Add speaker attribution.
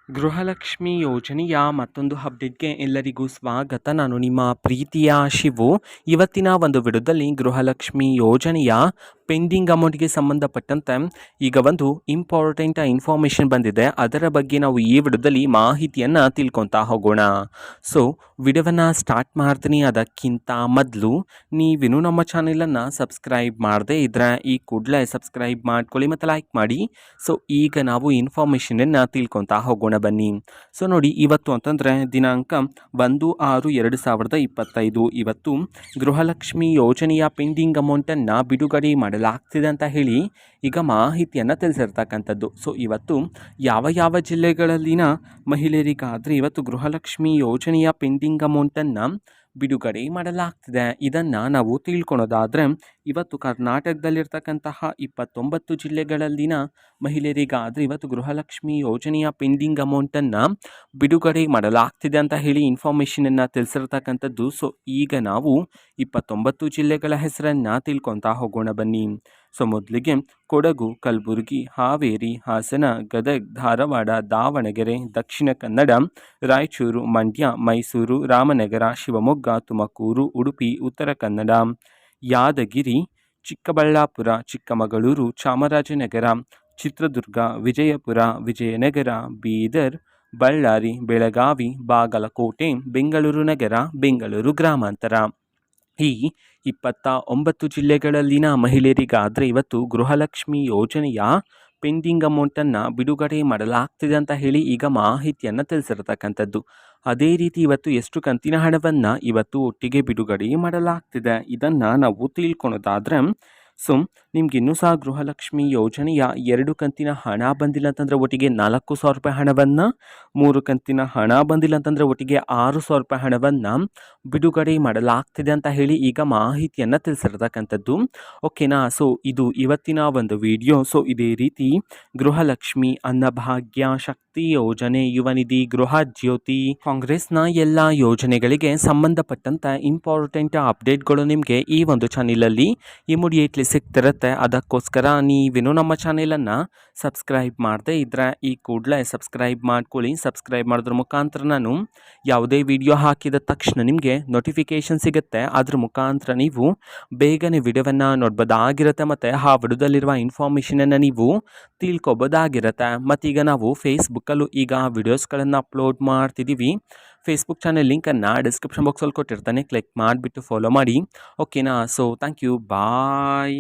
Speaker 1: ಗೃಹಲಕ್ಷ್ಮಿ ಯೋಜನೆಯ ಮತ್ತೊಂದು ಅಪ್ಡೇಟ್ಗೆ ಎಲ್ಲರಿಗೂ ಸ್ವಾಗತ. ನಾನು ನಿಮ್ಮ ಪ್ರೀತಿಯ ಶಿವು. ಇವತ್ತಿನ ಒಂದು ವಿಡಿಯೋದಲ್ಲಿ ಗೃಹಲಕ್ಷ್ಮಿ ಯೋಜನೆಯ ಪೆಂಡಿಂಗ್ ಅಮೌಂಟ್ಗೆ ಸಂಬಂಧಪಟ್ಟಂತೆ ಈಗ ಒಂದು ಇಂಪಾರ್ಟೆಂಟ್ ಇನ್ಫಾರ್ಮೇಷನ್ ಬಂದಿದೆ. ಅದರ ಬಗ್ಗೆ ನಾವು ಈ ವಿಡಿಯೋದಲ್ಲಿ ಮಾಹಿತಿಯನ್ನು ತಿಳ್ಕೊತಾ ಹೋಗೋಣ. ಸೊ ವಿಡಿಯೋವನ್ನು ಸ್ಟಾರ್ಟ್ ಮಾಡ್ತೀನಿ. ಅದಕ್ಕಿಂತ ಮೊದಲು ನೀವಿನ್ನೂ ನಮ್ಮ ಚಾನೆಲನ್ನು ಸಬ್ಸ್ಕ್ರೈಬ್ ಮಾಡದೇ ಇದ್ದರೆ ಈ ಕೂಡಲೇ ಸಬ್ಸ್ಕ್ರೈಬ್ ಮಾಡ್ಕೊಳ್ಳಿ ಮತ್ತು ಲೈಕ್ ಮಾಡಿ. ಸೊ ಈಗ ನಾವು ಇನ್ಫಾರ್ಮೇಷನನ್ನು ತಿಳ್ಕೊತಾ ಹೋಗೋಣ ಬನ್ನಿ. ಸೊ ನೋಡಿ, ಇವತ್ತು ಅಂತಂದರೆ ದಿನಾಂಕ 1/6/2025 ಇವತ್ತು ಗೃಹಲಕ್ಷ್ಮಿ ಯೋಜನೆಯ ಪೆಂಡಿಂಗ್ ಅಮೌಂಟನ್ನು ಬಿಡುಗಡೆ ಮಾಡಲಾಗ್ತಿದೆ ಅಂತ ಹೇಳಿ ಈಗ ಮಾಹಿತಿಯನ್ನು ತಿಳಿಸಿರ್ತಕ್ಕಂಥದ್ದು. ಸೊ ಇವತ್ತು ಯಾವ ಯಾವ ಜಿಲ್ಲೆಗಳಲ್ಲಿನ ಮಹಿಳೆಯರಿಗಾದರೆ ಇವತ್ತು ಗೃಹಲಕ್ಷ್ಮಿ ಯೋಜನೆಯ ಪೆಂಡಿಂಗ್ ಅಮೌಂಟನ್ನು ಬಿಡುಗಡೆ ಮಾಡಲಾಗ್ತಿದೆ ಇದನ್ನು ನಾವು ತಿಳ್ಕೊಳೋದಾದರೆ, ಇವತ್ತು ಕರ್ನಾಟಕದಲ್ಲಿರ್ತಕ್ಕಂತಹ 29 ಜಿಲ್ಲೆಗಳಲ್ಲಿನ ಮಹಿಳೆಯರಿಗಾದರೆ ಇವತ್ತು ಗೃಹಲಕ್ಷ್ಮಿ ಯೋಜನೆಯ ಪೆಂಡಿಂಗ್ ಅಮೌಂಟನ್ನು ಬಿಡುಗಡೆ ಮಾಡಲಾಗ್ತಿದೆ ಅಂತ ಹೇಳಿ ಇನ್ಫಾರ್ಮೇಷನನ್ನು ತಿಳಿಸಿರ್ತಕ್ಕಂಥದ್ದು. ಸೊ ಈಗ ನಾವು 29 ಜಿಲ್ಲೆಗಳ ಹೆಸರನ್ನು ತಿಳ್ಕೊತಾ ಹೋಗೋಣ ಬನ್ನಿ. ಸೊ ಮೊದಲಿಗೆ ಕೊಡಗು, ಕಲಬುರಗಿ, ಹಾವೇರಿ, ಹಾಸನ, ಗದಗ, ಧಾರವಾಡ, ದಾವಣಗೆರೆ, ದಕ್ಷಿಣ ಕನ್ನಡ, ರಾಯಚೂರು, ಮಂಡ್ಯ, ಮೈಸೂರು, ರಾಮನಗರ, ಶಿವಮೊಗ್ಗ, ತುಮಕೂರು, ಉಡುಪಿ, ಉತ್ತರ ಕನ್ನಡ, ಯಾದಗಿರಿ, ಚಿಕ್ಕಬಳ್ಳಾಪುರ, ಚಿಕ್ಕಮಗಳೂರು, ಚಾಮರಾಜನಗರ, ಚಿತ್ರದುರ್ಗ, ವಿಜಯಪುರ, ವಿಜಯನಗರ, ಬೀದರ್, ಬಳ್ಳಾರಿ, ಬೆಳಗಾವಿ, ಬಾಗಲಕೋಟೆ, ಬೆಂಗಳೂರು ನಗರ, ಬೆಂಗಳೂರು ಗ್ರಾಮಾಂತರ. ಈ 29 ಜಿಲ್ಲೆಗಳಲ್ಲಿನ ಮಹಿಳೆಯರಿಗಾದರೆ ಇವತ್ತು ಗೃಹಲಕ್ಷ್ಮಿ ಯೋಜನೆಯ ಪೆಂಡಿಂಗ್ ಅಮೌಂಟನ್ನು ಬಿಡುಗಡೆ ಮಾಡಲಾಗ್ತಿದೆ ಅಂತ ಹೇಳಿ ಈಗ ಮಾಹಿತಿಯನ್ನು ತಿಳಿಸಿರ್ತಕ್ಕಂಥದ್ದು. ಅದೇ ರೀತಿ ಇವತ್ತು ಎಷ್ಟು ಕಂತಿನ ಹಣವನ್ನು ಇವತ್ತು ಒಟ್ಟಿಗೆ ಬಿಡುಗಡೆ ಮಾಡಲಾಗ್ತಿದೆ ಇದನ್ನು ನಾವು ತಿಳ್ಕೊಳೋದಾದರೆ, ಸೊ ನಿಮ್ಗೆ ಇನ್ನೂ ಸಹ ಗೃಹಲಕ್ಷ್ಮಿ ಯೋಜನೆಯ 2 ಕಂತಿನ ಹಣ ಬಂದಿಲ್ಲ ಅಂತಂದರೆ ಒಟ್ಟಿಗೆ 4,000 ರೂಪಾಯಿ ಹಣವನ್ನು, 3 ಕಂತಿನ ಹಣ ಬಂದಿಲ್ಲ ಅಂತಂದರೆ ಒಟ್ಟಿಗೆ 6,000 ರೂಪಾಯಿ ಹಣವನ್ನು ಬಿಡುಗಡೆ ಮಾಡಲಾಗ್ತಿದೆ ಅಂತ ಹೇಳಿ ಈಗ ಮಾಹಿತಿಯನ್ನು ತಿಳಿಸಿರ್ತಕ್ಕಂಥದ್ದು. ಓಕೆನಾ. ಸೊ ಇದು ಇವತ್ತಿನ ಒಂದು ವಿಡಿಯೋ. ಸೊ ಇದೇ ರೀತಿ ಗೃಹಲಕ್ಷ್ಮಿ, ಅನ್ನಭಾಗ್ಯ, ಶಕ್ತಿ ಯೋಜನೆ, ಯುವ ನಿಧಿ, ಗೃಹ ಜ್ಯೋತಿ, ಕಾಂಗ್ರೆಸ್ನ ಎಲ್ಲ ಯೋಜನೆಗಳಿಗೆ ಸಂಬಂಧಪಟ್ಟಂಥ ಇಂಪಾರ್ಟೆಂಟ್ ಅಪ್ಡೇಟ್ಗಳು ನಿಮಗೆ ಈ ಒಂದು ಚಾನೆಲಲ್ಲಿ ಇಮಿಡಿಯೇಟ್ಲಿ ಸಿಗ್ತಿರುತ್ತೆ. ಅದಕ್ಕೋಸ್ಕರ ನೀವೇನು ನಮ್ಮ ಚಾನೆಲನ್ನು ಸಬ್ಸ್ಕ್ರೈಬ್ ಮಾಡದೇ ಇದ್ದರೆ ಈ ಕೂಡಲೇ ಸಬ್ಸ್ಕ್ರೈಬ್ ಮಾಡ್ಕೊಳ್ಳಿ. ಸಬ್ಸ್ಕ್ರೈಬ್ ಮಾಡೋದ್ರ ಮುಖಾಂತರ ನಾನು ಯಾವುದೇ ವಿಡಿಯೋ ಹಾಕಿದ ತಕ್ಷಣ ನಿಮಗೆ ನೋಟಿಫಿಕೇಷನ್ ಸಿಗುತ್ತೆ. ಅದ್ರ ಮುಖಾಂತರ ನೀವು ಬೇಗನೆ ವಿಡಿಯೋವನ್ನು ನೋಡ್ಬೋದಾಗಿರುತ್ತೆ ಮತ್ತು ಆ ವಿಡಿಯೋದಲ್ಲಿರುವ ಇನ್ಫಾರ್ಮೇಷನನ್ನು ನೀವು ತಿಳ್ಕೊಬೋದಾಗಿರುತ್ತೆ. ಮತ್ತೀಗ ನಾವು ಫೇಸ್ಬುಕ್ಕಲ್ಲೂ ಈಗ ವಿಡಿಯೋಸ್ಗಳನ್ನು ಅಪ್ಲೋಡ್ ಮಾಡ್ತಿದ್ದೀವಿ. ಫೇಸ್ಬುಕ್ ಚಾನೆಲ್ ಲಿಂಕನ್ನು ಡಿಸ್ಕ್ರಿಪ್ಷನ್ ಬಾಕ್ಸಲ್ಲಿ ಕೊಟ್ಟಿರ್ತಾನೆ, ಕ್ಲಿಕ್ ಮಾಡಿಬಿಟ್ಟು ಫಾಲೋ ಮಾಡಿ. ಓಕೆನಾ. So thank you, bye.